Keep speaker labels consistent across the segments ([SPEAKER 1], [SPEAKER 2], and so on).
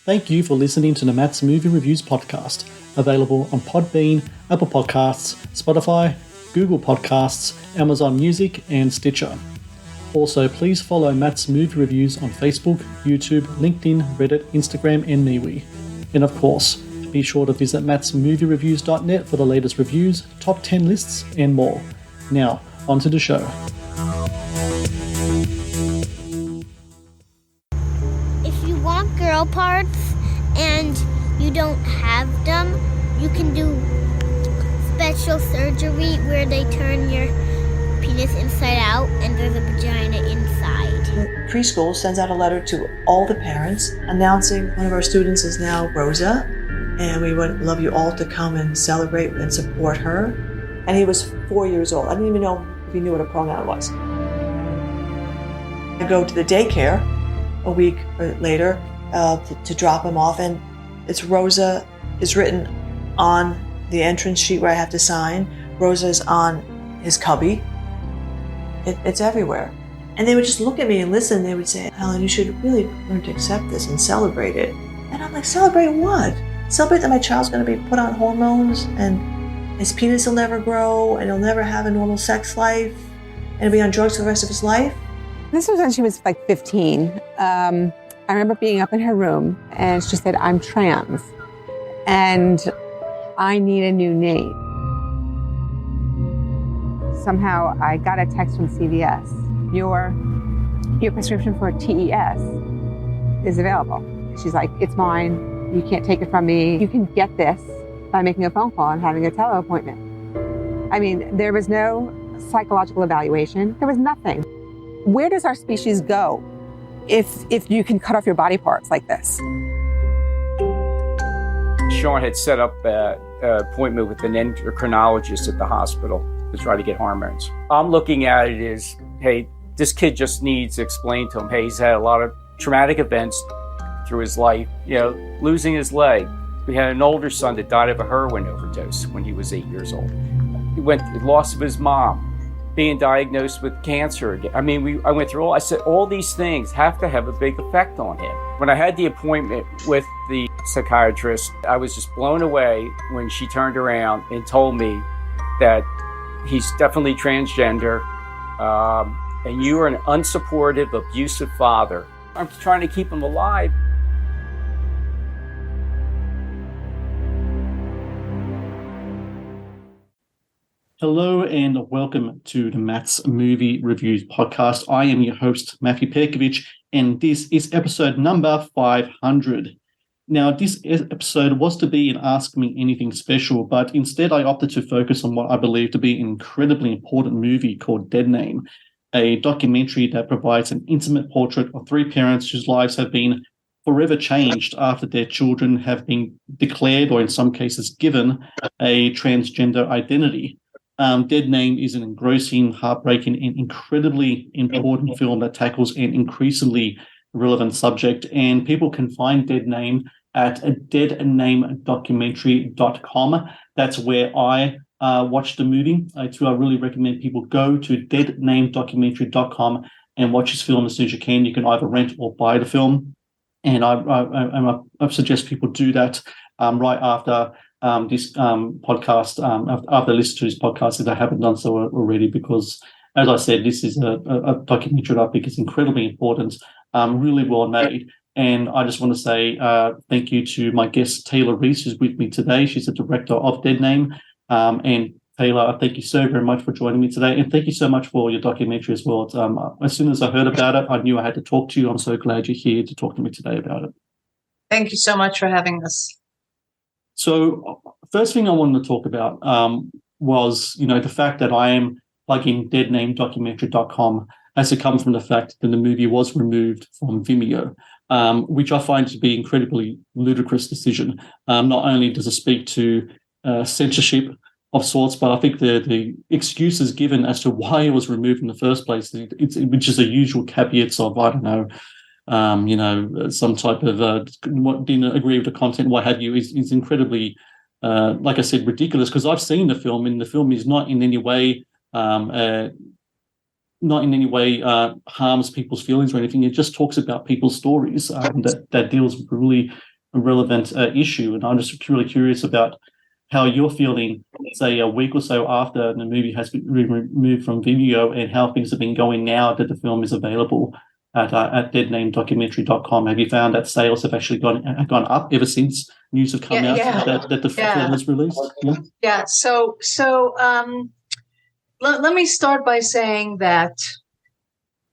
[SPEAKER 1] Thank you for listening to the Matt's Movie Reviews podcast, available on Podbean, Apple Podcasts, Spotify, Google Podcasts, Amazon Music, and Stitcher. Also, please follow Matt's Movie Reviews on Facebook, YouTube, LinkedIn, Reddit, Instagram, and MeWe. And of course, be sure to visit mattsmoviereviews.net for the latest reviews, top 10 lists, and more. Now, on to the show.
[SPEAKER 2] If you want girl parts and you don't have them, you can do special surgery where they turn your penis inside out and there's a vagina inside.
[SPEAKER 3] The preschool sends out a letter to all the parents announcing one of our students is now Rosa, and we would love you all to come and celebrate and support her. And he was 4 years old. I didn't even know if he knew what a pronoun was. I go to the daycare a week later to drop him off, and it's Rosa is written on the entrance sheet where I have to sign. Rosa is on his cubby. It's everywhere. And they would just look at me and listen. They would say, Helen, you should really learn to accept this and celebrate it. And I'm like, celebrate what? Celebrate that my child's going to be put on hormones and his penis will never grow and he'll never have a normal sex life and he'll be on drugs for the rest of his life?
[SPEAKER 4] This was when she was like 15. I remember being up in her room and she said, I'm trans and I need a new name. Somehow I got a text from CVS. Your prescription for TES is available. She's like, it's mine. You can't take it from me. You can get this by making a phone call and having a tele-appointment. I mean, there was no psychological evaluation. There was nothing. Where does our species go if you can cut off your body parts like this?
[SPEAKER 5] Sean had set up an appointment with an endocrinologist at the hospital to try to get hormones. I'm looking at it as, hey, this kid just needs to explain to him, hey, he's had a lot of traumatic events through his life, losing his leg. We had an older son that died of a heroin overdose when he was 8 years old. He loss of his mom, being diagnosed with cancer again. I mean, I went through I said all these things have to have a big effect on him. When I had the appointment with the psychiatrist, I was just blown away when she turned around and told me that he's definitely transgender, and you are an unsupportive, abusive father. I'm trying to keep him alive.
[SPEAKER 1] Hello and welcome to the Matt's Movie Reviews podcast. I am your host, Matthew Pejkovic, and this is episode number 500. Now, this episode was to be an Ask Me Anything special, but instead I opted to focus on what I believe to be an incredibly important movie called Deadname, a documentary that provides an intimate portrait of three parents whose lives have been forever changed after their children have been declared, or in some cases given, a transgender identity. Deadname is an engrossing, heartbreaking, and incredibly important film that tackles an increasingly relevant subject. And people can find Deadname at deadnamedocumentary.com. That's where I watched the movie. I really recommend people go to deadnamedocumentary.com and watch this film as soon as you can. You can either rent or buy the film. And I suggest people do that right after this podcast, after listening to this podcast, if they haven't done so already, because, as I said, this is a documentary that I think is incredibly important, really well made. And I just want to say thank you to my guest, Taylor Reece, who's with me today. She's the director of Deadname. And Taylor, thank you so very much for joining me today. And thank you so much for your documentary as well. As soon as I heard about it, I knew I had to talk to you. I'm so glad you're here to talk to me today about it.
[SPEAKER 6] Thank you so much for having us.
[SPEAKER 1] So first thing I wanted to talk about was, the fact that I am plugging deadnamedocumentary.com has to come from the fact that the movie was removed from Vimeo, which I find to be an incredibly ludicrous decision. Not only does it speak to censorship of sorts, but I think the excuses given as to why it was removed in the first place, which is the usual caveats of, I don't know, some type of didn't agree with the content, what have you, is incredibly, like I said, ridiculous. Because I've seen the film, and the film is not in any way harms people's feelings or anything. It just talks about people's stories that deals with really relevant issue. And I'm just really curious about how you're feeling, say, a week or so after the movie has been removed from video, and how things have been going now that the film is available at deadnamedocumentary.com. Have you found that sales have actually gone up ever since news have come out that the film was released?
[SPEAKER 6] Yeah. So let me start by saying that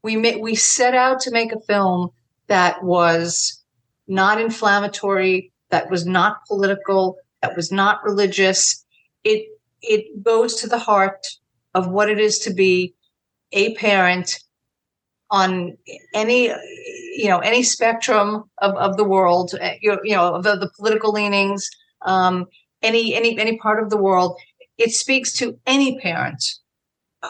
[SPEAKER 6] we set out to make a film that was not inflammatory, that was not political, that was not religious. It goes to the heart of what it is to be a parent on any spectrum of the world, of the political leanings, any part of the world. It speaks to any parent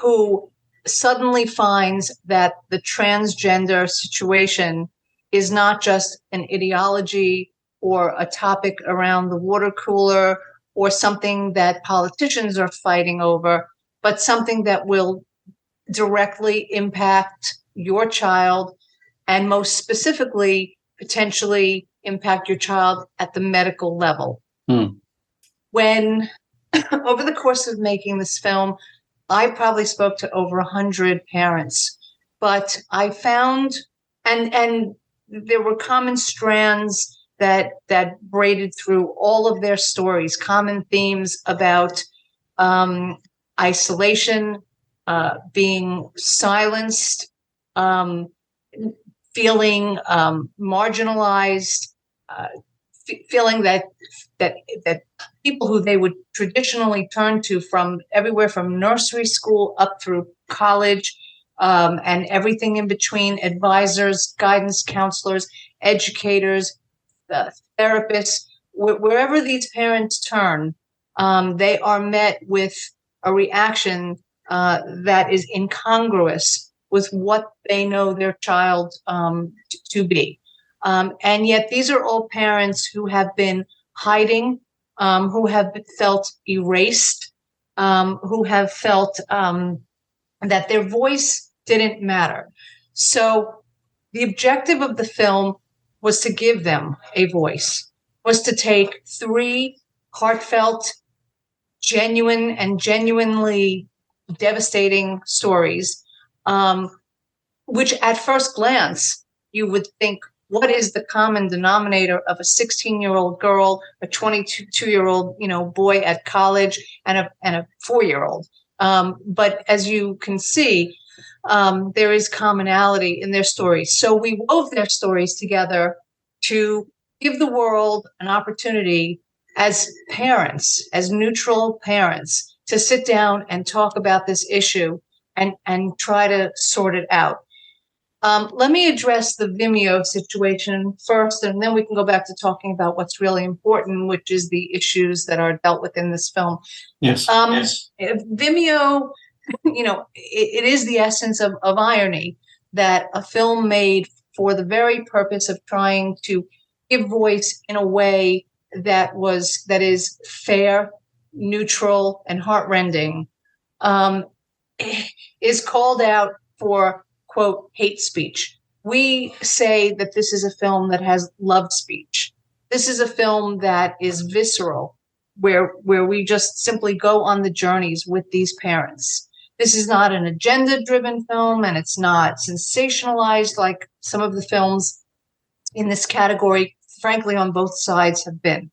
[SPEAKER 6] who suddenly finds that the transgender situation is not just an ideology or a topic around the water cooler or something that politicians are fighting over, but something that will directly impact your child, and most specifically, potentially impact your child at the medical level. When, over the course of making this film, I probably spoke to over 100 parents, but I found, and there were common strands that braided through all of their stories, common themes about isolation, being silenced, feeling marginalized, feeling that people who they would traditionally turn to from everywhere from nursery school up through college, and everything in between, advisors, guidance counselors, educators, therapists, wherever these parents turn, they are met with a reaction that is incongruous with what they know their child to be. And yet these are all parents who have been hiding, who have felt erased, who have felt that their voice didn't matter. So the objective of the film was to give them a voice, was to take 3 heartfelt, genuine, and genuinely devastating stories, which at first glance you would think, what is the common denominator of a 16-year-old girl, a 22-year-old, boy at college, and a 4-year-old? But as you can see, there is commonality in their stories. So we wove their stories together to give the world an opportunity as parents, as neutral parents, to sit down and talk about this issue and try to sort it out. Let me address the Vimeo situation first, and then we can go back to talking about what's really important, which is the issues that are dealt with in this film.
[SPEAKER 1] Yes.
[SPEAKER 6] Vimeo, it is the essence of irony that a film made for the very purpose of trying to give voice in a way that is fair, neutral, and heartrending, is called out for, quote, hate speech. We say that this is a film that has love speech. This is a film that is visceral, where we just simply go on the journeys with these parents. This is not an agenda-driven film, and it's not sensationalized like some of the films in this category, frankly, on both sides have been.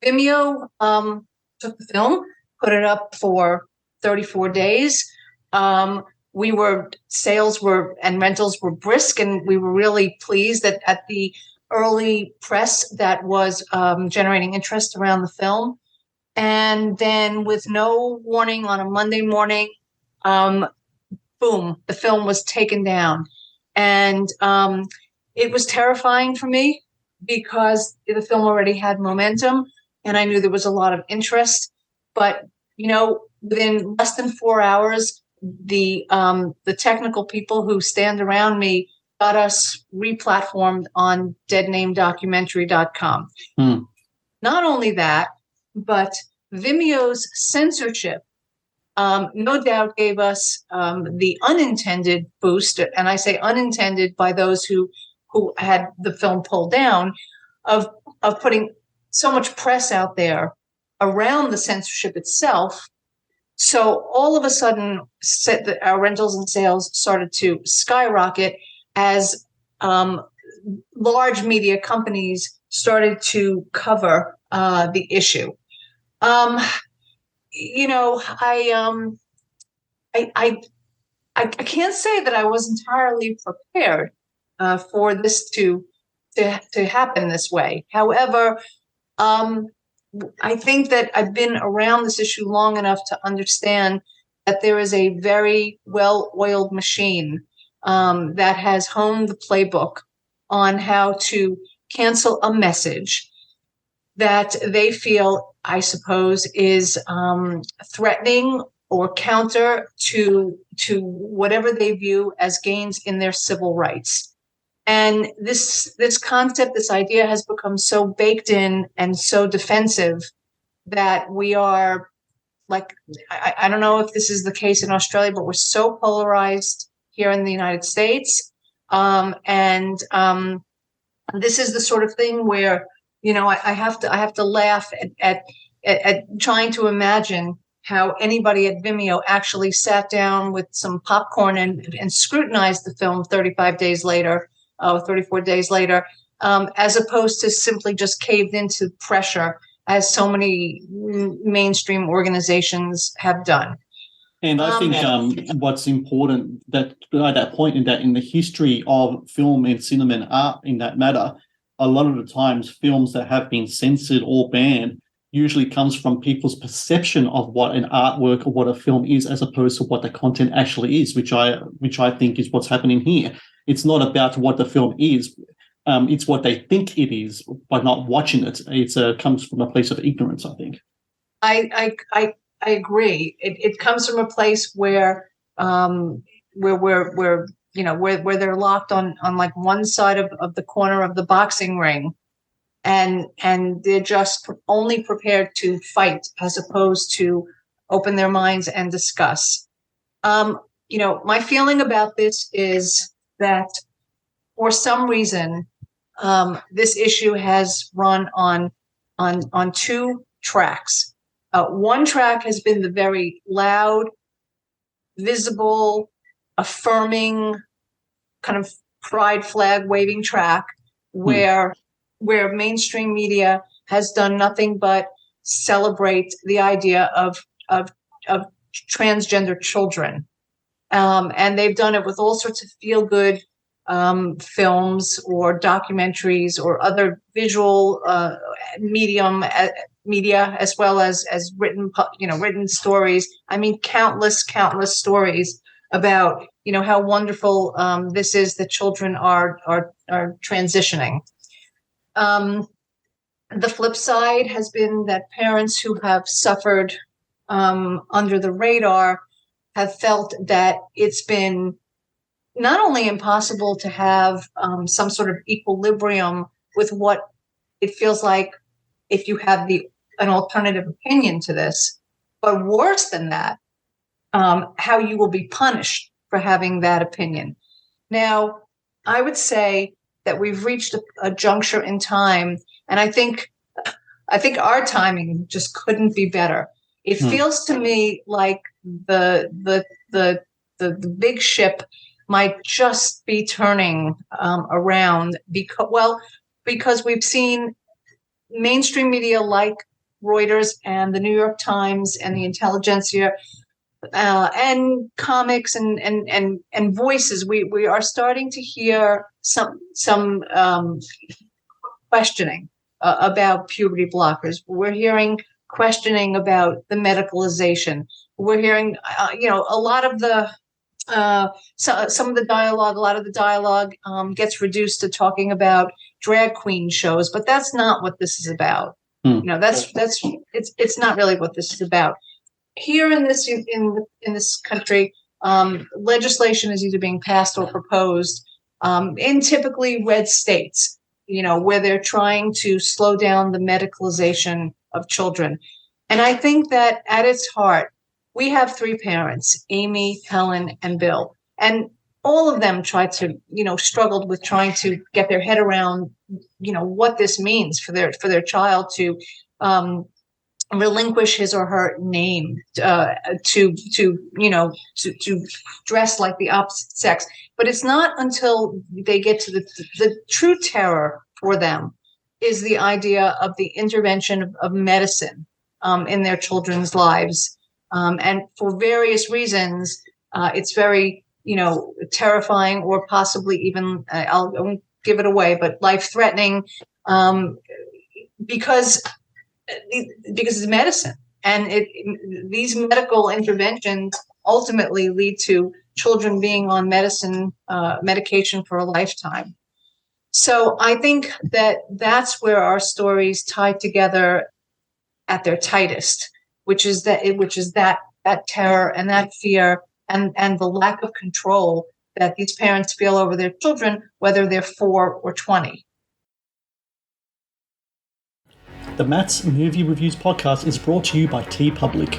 [SPEAKER 6] Vimeo took the film, put it up for 34 days. Sales and rentals were brisk, and we were really pleased that at the early press that was generating interest around the film. And then with no warning on a Monday morning, boom, the film was taken down. And it was terrifying for me because the film already had momentum and I knew there was a lot of interest. But, within less than 4 hours, the technical people who stand around me got us replatformed on deadnamedocumentary.com. Not only that, but Vimeo's censorship no doubt gave us the unintended boost, and I say unintended by those who had the film pulled down, of putting so much press out there around the censorship itself. So all of a sudden, our rentals and sales started to skyrocket as large media companies started to cover the issue. You know, I can't say that I was entirely prepared for this to happen this way. However, I think that I've been around this issue long enough to understand that there is a very well-oiled machine that has honed the playbook on how to cancel a message that they feel, I suppose, is threatening or counter to whatever they view as gains in their civil rights. And this concept, this idea has become so baked in and so defensive that we are like, I don't know if this is the case in Australia, but we're so polarized here in the United States. And this is the sort of thing where, you know, I have to laugh at trying to imagine how anybody at Vimeo actually sat down with some popcorn and scrutinized the film 35 days later, 34 days later, as opposed to simply just caved into pressure, as so many mainstream organizations have done.
[SPEAKER 1] And I think what's important that at that point in the history of film and cinema and art in that matter, a lot of the times films that have been censored or banned usually comes from people's perception of what an artwork or what a film is, as opposed to what the content actually is, which I think is what's happening here. It's not about what the film is. It's what they think it is by not watching it. It comes from a place of ignorance, I think.
[SPEAKER 6] I agree. It comes from a place where we're you know, where they're locked on like one side of the corner of the boxing ring, and they're just only prepared to fight as opposed to open their minds and discuss. You know, my feeling about this is that for some reason, this issue has run on two tracks. One track has been the very loud, visible, affirming, kind of pride flag waving track, where mainstream media has done nothing but celebrate the idea of transgender children, and they've done it with all sorts of feel good films or documentaries or other visual media, as well as written stories. I mean, countless stories about, you know, how wonderful this is that children are transitioning. The flip side has been that parents who have suffered under the radar have felt that it's been not only impossible to have some sort of equilibrium with what it feels like if you have an alternative opinion to this, but worse than that, how you will be punished for having that opinion. Now, I would say that we've reached a juncture in time, and I think our timing just couldn't be better. It feels to me like the big ship might just be turning around because we've seen mainstream media like Reuters and the New York Times and the Intelligentsia and comics and voices. We are starting to hear some questioning about puberty blockers. We're hearing questioning about the medicalization. We're hearing a lot of the some of the dialogue. A lot of the dialogue gets reduced to talking about drag queen shows, but that's not what this is about. You know, it's not really what this is about. Here in this country, legislation is either being passed or proposed in typically red states, you know, where they're trying to slow down the medicalization of children. And I think that at its heart, we have three parents, Amy, Helen, and Bill. And all of them tried to, struggled with trying to get their head around, what this means for their child to relinquish his or her name, to dress like the opposite sex. But it's not until they get to the true terror for them is the idea of the intervention of medicine in their children's lives. And for various reasons, it's very, terrifying, or possibly even, I won't give it away, but life-threatening, because it's medicine. And these medical interventions ultimately lead to children being on medication for a lifetime. So I think that's where our stories tie together at their tightest, which is that terror and that fear and the lack of control that these parents feel over their children, whether they're 4 or 20.
[SPEAKER 1] The Matt's Movie Reviews podcast is brought to you by TeePublic.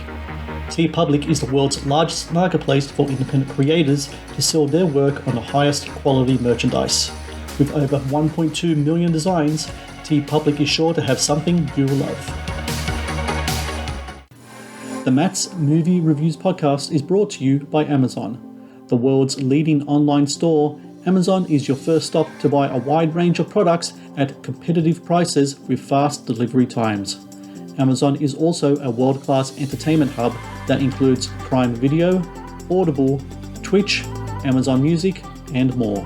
[SPEAKER 1] TeePublic is the world's largest marketplace for independent creators to sell their work on the highest quality merchandise. With over 1.2 million designs, TeePublic is sure to have something you'll love. The Matt's Movie Reviews podcast is brought to you by Amazon. The world's leading online store, Amazon is your first stop to buy a wide range of products at competitive prices with fast delivery times. Amazon is also a world-class entertainment hub that includes Prime Video, Audible, Twitch, Amazon Music, and more.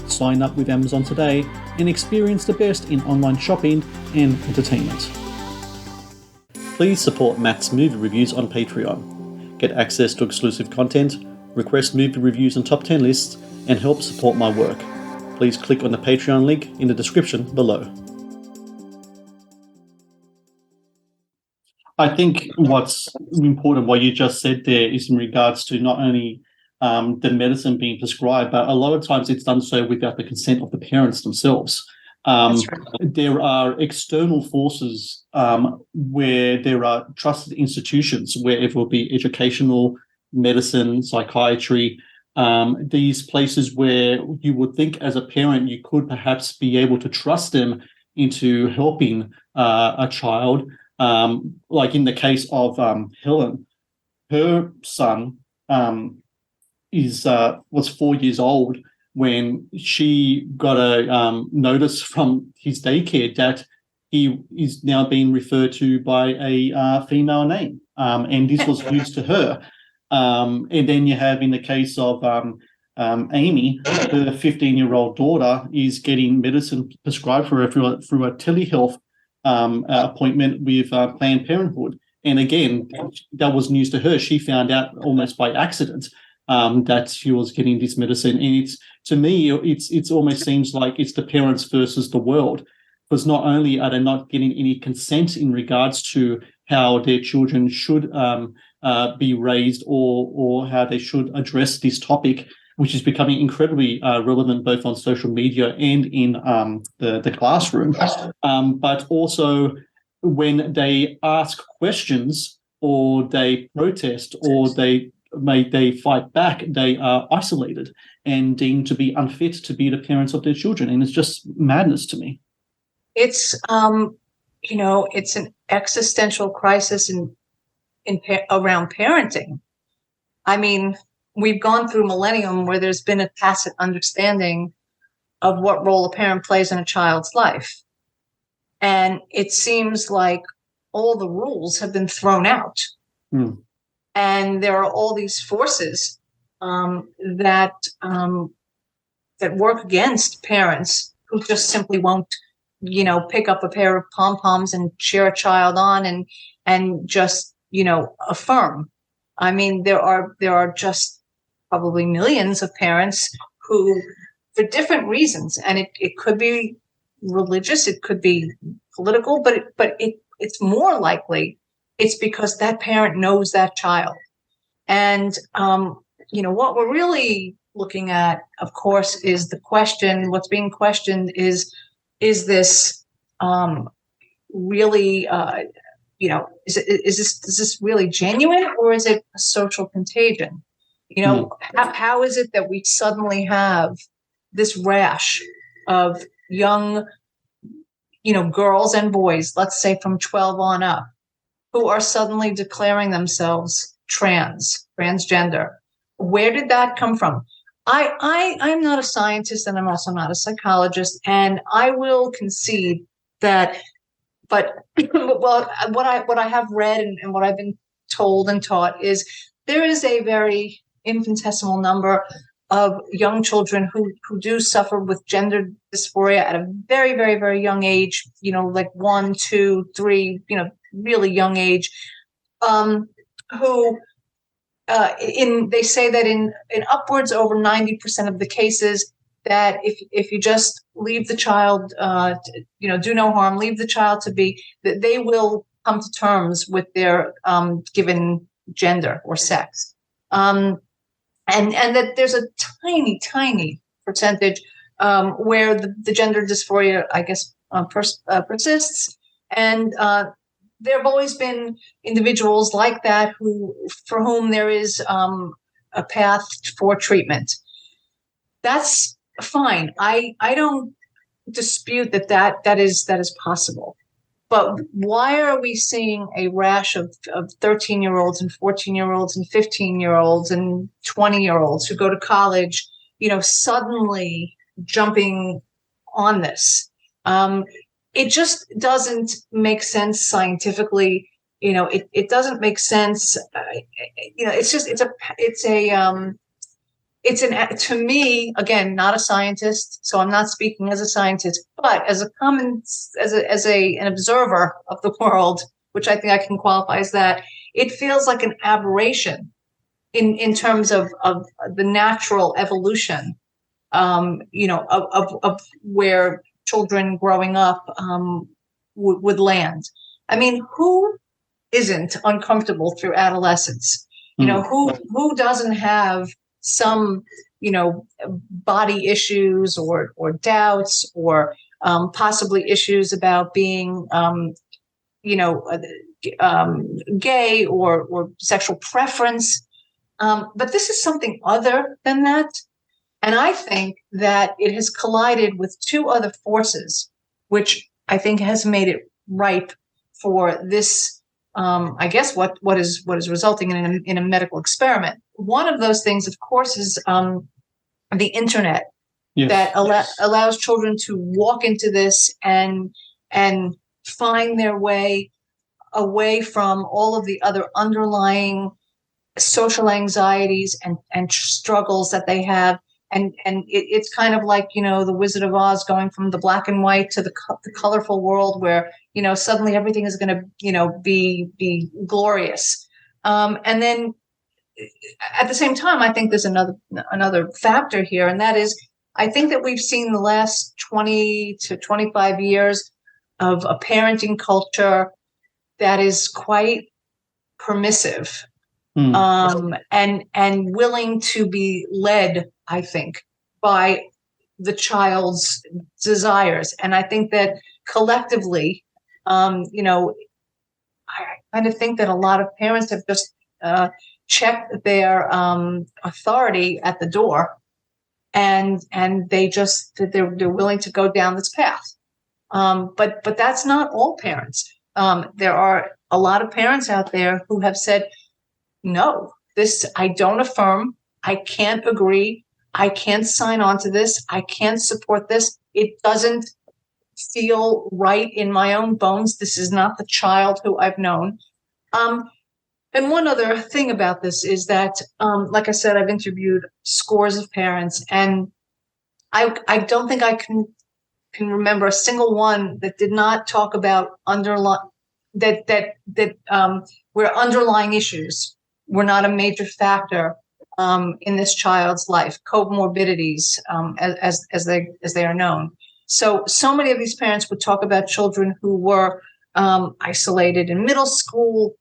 [SPEAKER 1] Sign up with Amazon today and experience the best in online shopping and entertainment. Please support Matt's Movie Reviews on Patreon. Get access to exclusive content, request movie reviews and top 10 lists, and help support my work. Please click on the Patreon link in the description below. I think what's important, what you just said there, is in regards to not only the medicine being prescribed, but a lot of times it's done so without the consent of the parents themselves.
[SPEAKER 6] That's right.
[SPEAKER 1] There are external forces where there are trusted institutions, where it will be educational, medicine, psychiatry, these places where you would think as a parent you could perhaps be able to trust them into helping a child. Like in the case of Helen, her son was 4 years old when she got a notice from his daycare that he is now being referred to by a female name, and this was news to her. And then you have in the case of Amy, her 15-year-old daughter is getting medicine prescribed for her through a telehealth appointment with Planned Parenthood. And again, that was news to her. She found out almost by accident that she was getting this medicine. And to me, it's almost seems like it's the parents versus the world, because not only are they not getting any consent in regards to how their children should be raised or how they should address this topic, which is becoming incredibly relevant both on social media and in the classroom. But also when they ask questions or they protest or they fight back, they are isolated and deemed to be unfit to be the parents of their children. And it's just madness to me.
[SPEAKER 6] It's, it's an existential crisis around parenting. I mean, we've gone through millennium where there's been a tacit understanding of what role a parent plays in a child's life. And it seems like all the rules have been thrown out. Mm. And there are all these forces that work against parents who just simply won't, pick up a pair of pom-poms and cheer a child on and just, affirm. I mean, there are just probably millions of parents who, for different reasons, and it could be religious, it could be political, but it's more likely it's because that parent knows that child. And, what we're really looking at, of course, is the question, what's being questioned is this really, is this really genuine, or is it a social contagion? How is it that we suddenly have this rash of young, girls and boys, let's say from 12 on up, who are suddenly declaring themselves transgender? Where did that come from? I'm not a scientist, and I'm also not a psychologist, and I will concede that. But well, what I have read and what I've been told and taught is there is a very infinitesimal number of young children who do suffer with gender dysphoria at a very, very, very young age. Like 1, 2, 3, really young age. Who they say that in upwards over 90% of the cases, that if you just leave the child, do no harm, leave the child to be, that they will come to terms with their given gender or sex, and that there's a tiny, tiny percentage where the gender dysphoria, I guess, persists, and there have always been individuals like that for whom there is a path for treatment. That's fine. I don't dispute that is possible. But why are we seeing a rash of 13-year-olds and 14-year-olds and 15-year-olds and 20-year-olds who go to college, suddenly jumping on this? It just doesn't make sense scientifically. It doesn't make sense. To me, again, not a scientist, so I'm not speaking as a scientist, but as an observer of the world, which I think I can qualify as that. It feels like an aberration in terms of the natural evolution, of where children growing up would land. I mean, who isn't uncomfortable through adolescence? Who doesn't have some, body issues or doubts or possibly issues about being, gay or sexual preference. But this is something other than that. And I think that it has collided with two other forces, which I think has made it ripe for this, I guess, what is resulting in a medical experiment. One of those things, of course, is the internet. Yes. That allows children to walk into this and find their way away from all of the other underlying social anxieties and struggles that they have. And it's kind of like, the Wizard of Oz going from the black and white to the colorful world where, suddenly everything is going to, be glorious. And then at the same time, I think there's another factor here, and that is, I think that we've seen the last 20 to 25 years of a parenting culture that is quite permissive, and willing to be led, I think, by the child's desires. And I think that collectively, I kind of think that a lot of parents have just checked their authority at the door, and they're willing to go down this path. But that's not all parents. There are a lot of parents out there who have said, no, this I don't affirm. I can't agree. I can't sign on to this. I can't support this. It doesn't feel right in my own bones. This is not the child who I've known. And one other thing about this is that, like I said, I've interviewed scores of parents, and I don't think I can remember a single one that did not talk about where underlying issues were not a major factor in this child's life, comorbidities, as they are known. So many of these parents would talk about children who were isolated in middle school,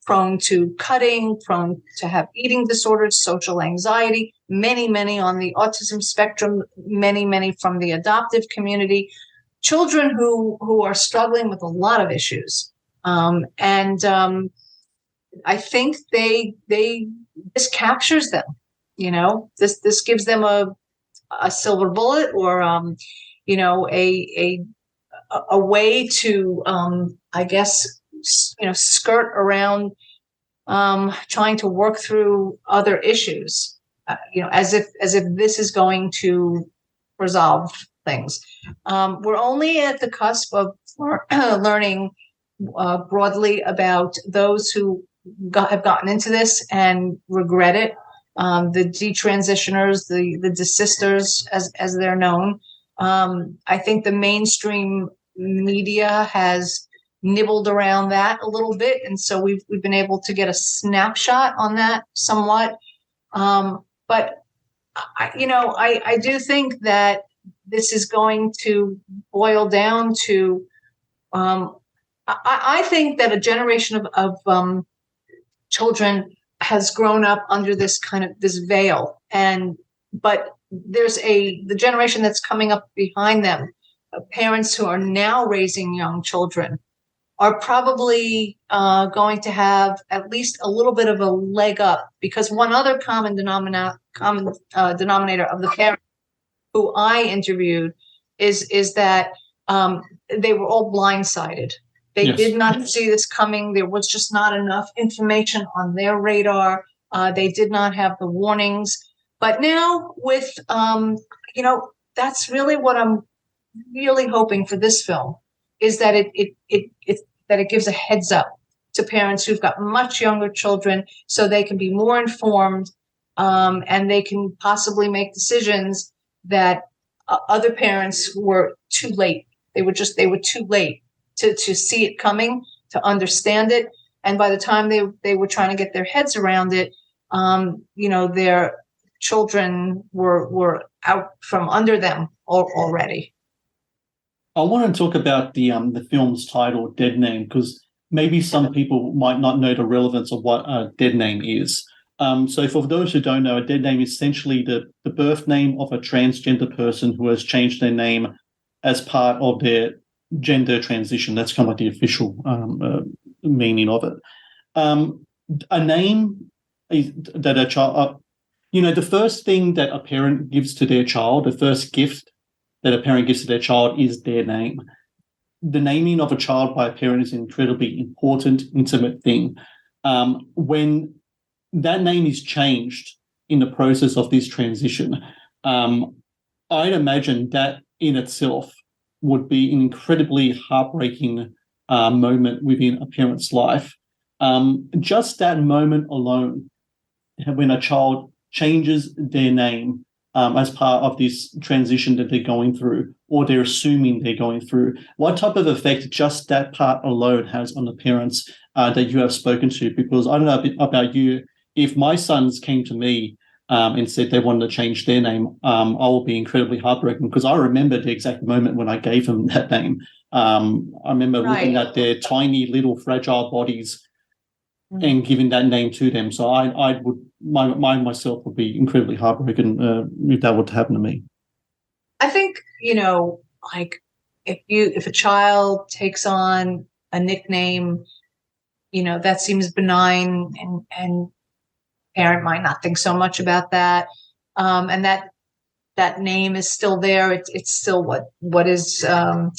[SPEAKER 6] prone to cutting, prone to have eating disorders, social anxiety, many on the autism spectrum, many from the adoptive community, children who are struggling with a lot of issues. I think this captures them. This gives them a silver bullet, or a way to I guess skirt around trying to work through other issues, as if this is going to resolve things. We're only at the cusp of learning broadly about those who have gotten into this and regret it. The detransitioners, the desisters, as they're known. I think the mainstream media has nibbled around that a little bit, and so we've been able to get a snapshot on that somewhat. But I do think that this is going to boil down to. I think that a generation of children has grown up under this veil, but there's the generation that's coming up behind them, parents who are now raising young children, are probably going to have at least a little bit of a leg up, because one other common denominator of the parents who I interviewed is that they were all blindsided. They
[SPEAKER 1] Yes.
[SPEAKER 6] did not see this coming. There was just not enough information on their radar. They did not have the warnings. But now with, that's really what I'm really hoping for this film, is that it gives a heads up to parents who've got much younger children, so they can be more informed, and they can possibly make decisions that other parents were too late. They were too late to see it coming, to understand it. And by the time they were trying to get their heads around it, their children were out from under them already.
[SPEAKER 1] I want to talk about the film's title, Dead Name, because maybe some people might not know the relevance of what a dead name is. So for those who don't know, a dead name is essentially the birth name of a transgender person who has changed their name as part of their gender transition. That's kind of like the official meaning of it. A name is that a child, the first thing that a parent gives to their child, the first gift that a parent gives to their child is their name. The naming of a child by a parent is an incredibly important, intimate thing. When that name is changed in the process of this transition, I'd imagine that in itself would be an incredibly heartbreaking moment within a parent's life. Just that moment alone, when a child changes their name as part of this transition that they're going through, or they're assuming they're going through, what type of effect just that part alone has on the parents that you have spoken to? Because I don't know about you, if my sons came to me and said they wanted to change their name, I will be incredibly heartbroken, because I remember the exact moment when I gave them that name. I remember looking at their tiny little fragile bodies and giving that name to them. So I would myself would be incredibly heartbroken if that were to happen to me.
[SPEAKER 6] I think, like if a child takes on a nickname, that seems benign, and parent might not think so much about that. And that name is still there. It's still what is, on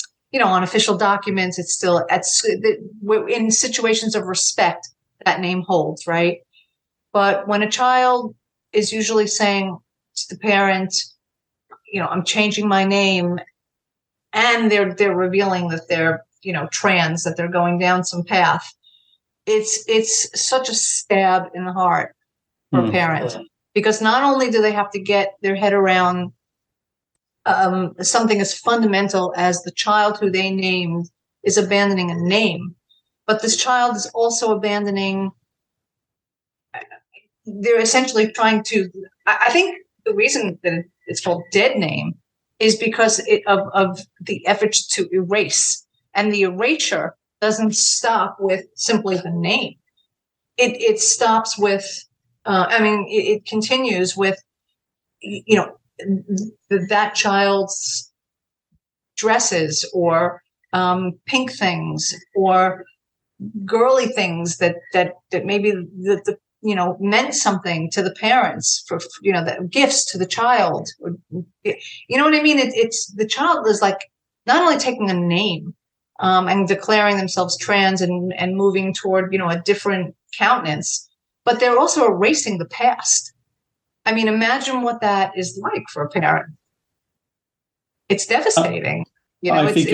[SPEAKER 6] official documents, it's still in situations of respect, that name holds, right? But when a child is usually saying to the parent, I'm changing my name, and they're revealing that they're, trans, that they're going down some path, it's such a stab in the heart for a parent, because not only do they have to get their head around something as fundamental as the child who they named is abandoning a name, but this child is also abandoning. They're essentially trying to. I think the reason that it's called Dead Name is because of the efforts to erase, and the erasure doesn't stop with simply the name. It stops with. It continues with, that child's dresses, or pink things, or girly things that maybe the meant something to the parents for the gifts to the child. You know what I mean? It's the child is like not only taking a name and declaring themselves trans and moving toward a different countenance, but they're also erasing the past. I mean, imagine what that is like for a parent. It's devastating.
[SPEAKER 1] I mean,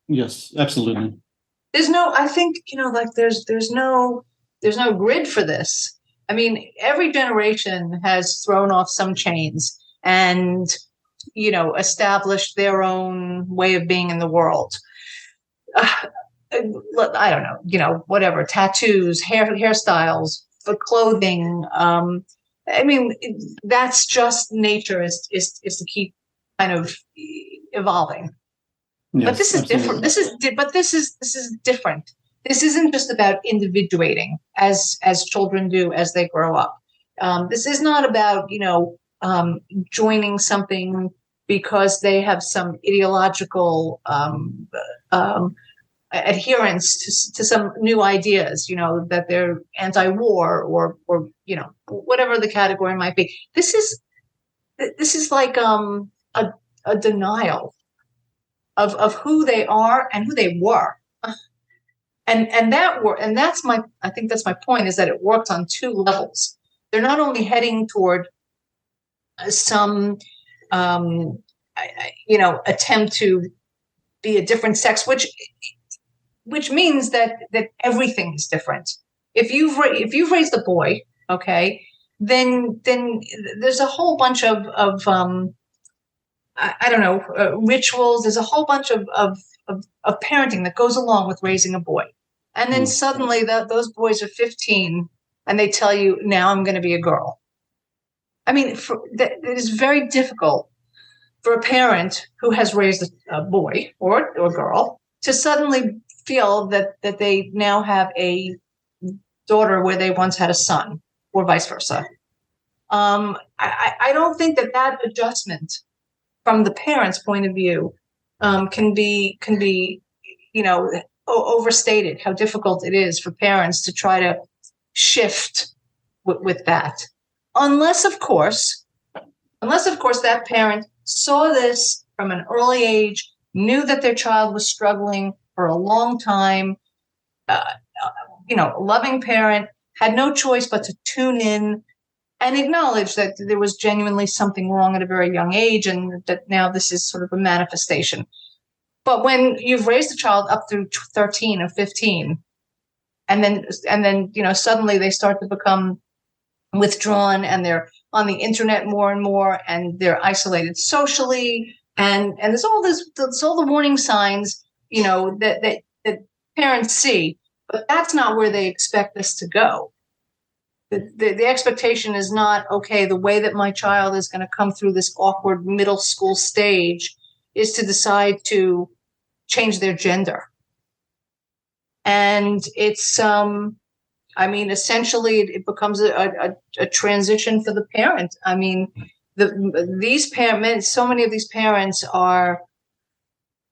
[SPEAKER 1] yes, absolutely.
[SPEAKER 6] There's no, I think, there's no grid for this. I mean, every generation has thrown off some chains and, established their own way of being in the world. I don't know, whatever, tattoos, hairstyles, for clothing. I mean, that's just nature is to keep kind of evolving.
[SPEAKER 1] Yes,
[SPEAKER 6] but this is
[SPEAKER 1] absolutely.
[SPEAKER 6] different. This is different. This isn't just about individuating as children do as they grow up. This is not about joining something because they have some ideological adherence to some new ideas. That they're anti-war or whatever the category might be. This is like a denial of who they are and who they were. And that's I think that's my point, is that it works on two levels. They're not only heading toward some attempt to be a different sex, which means that everything is different. If you've raised a boy, okay, then there's a whole bunch of I don't know, rituals. There's a whole bunch of parenting that goes along with raising a boy. And then suddenly those boys are 15 and they tell you, now I'm going to be a girl. I mean, it is very difficult for a parent who has raised a boy or a girl to suddenly feel that they now have a daughter where they once had a son, or vice versa. I don't think that adjustment from the parent's point of view can be overstated, how difficult it is for parents to try to shift with that. Unless of course that parent saw this from an early age, knew that their child was struggling for a long time, a loving parent, had no choice but to tune in and acknowledge that there was genuinely something wrong at a very young age, and that now this is sort of a manifestation. But when you've raised a child up through 13 or 15, and then suddenly they start to become withdrawn, and they're on the internet more and more, and they're isolated socially, and there's all the warning signs, that parents see, but that's not where they expect this to go. The expectation is not, okay, the way that my child is going to come through this awkward middle school stage is to decide to change their gender. And it's, essentially it becomes a transition for the parent. I mean, these parents, so many of these parents are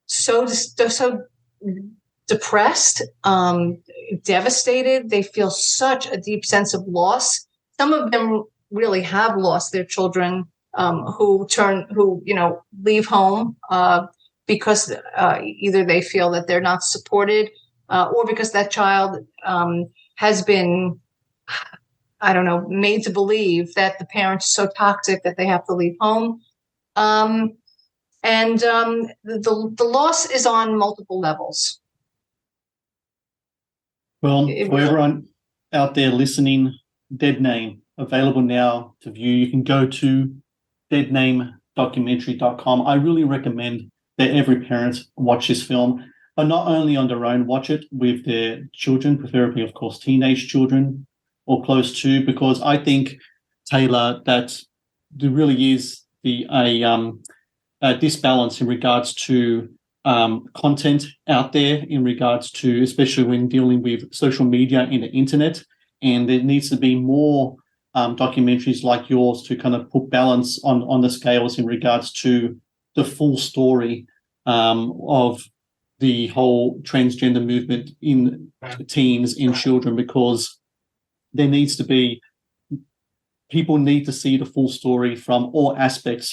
[SPEAKER 6] so depressed, devastated. They feel such a deep sense of loss. Some of them really have lost their children, who leave home because either they feel that they're not supported, or because that child has been, made to believe that the parents are so toxic that they have to leave home. The loss is on multiple levels.
[SPEAKER 1] Well, for everyone out there listening, Deadname, available now to view. You can go to deadnamedocumentary.com. I really recommend that every parent watch this film, but not only on their own, watch it with their children, preferably, of course, teenage children or close to, because I think, Taylor, that there really is a disbalance in regards to content out there, in regards to, especially when dealing with social media and the internet. And there needs to be more documentaries like yours to kind of put balance on the scales in regards to the full story of the whole transgender movement in teens, in children, because there needs to be, people need to see the full story from all aspects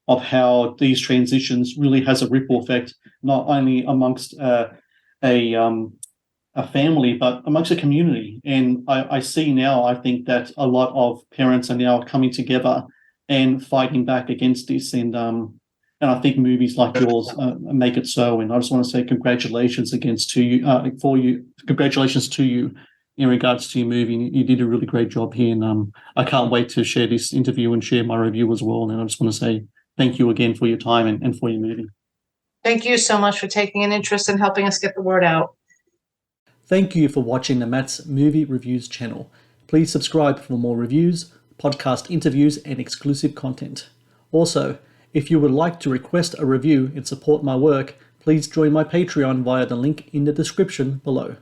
[SPEAKER 1] of how these transitions really has a ripple effect, not only amongst a family, but amongst a community. And I see now, I think that a lot of parents are now coming together and fighting back against this. And I think movies like yours make it so. And I just want to say congratulations congratulations to you in regards to your movie. You did a really great job here. And I can't wait to share this interview and share my review as well. And I just want to say thank you again for your time and for your movie.
[SPEAKER 6] Thank you so much for taking an interest in helping us get the word out.
[SPEAKER 1] Thank you for watching the Matt's Movie Reviews channel. Please subscribe for more reviews, podcast interviews, and exclusive content. Also, if you would like to request a review and support my work, please join my Patreon via the link in the description below.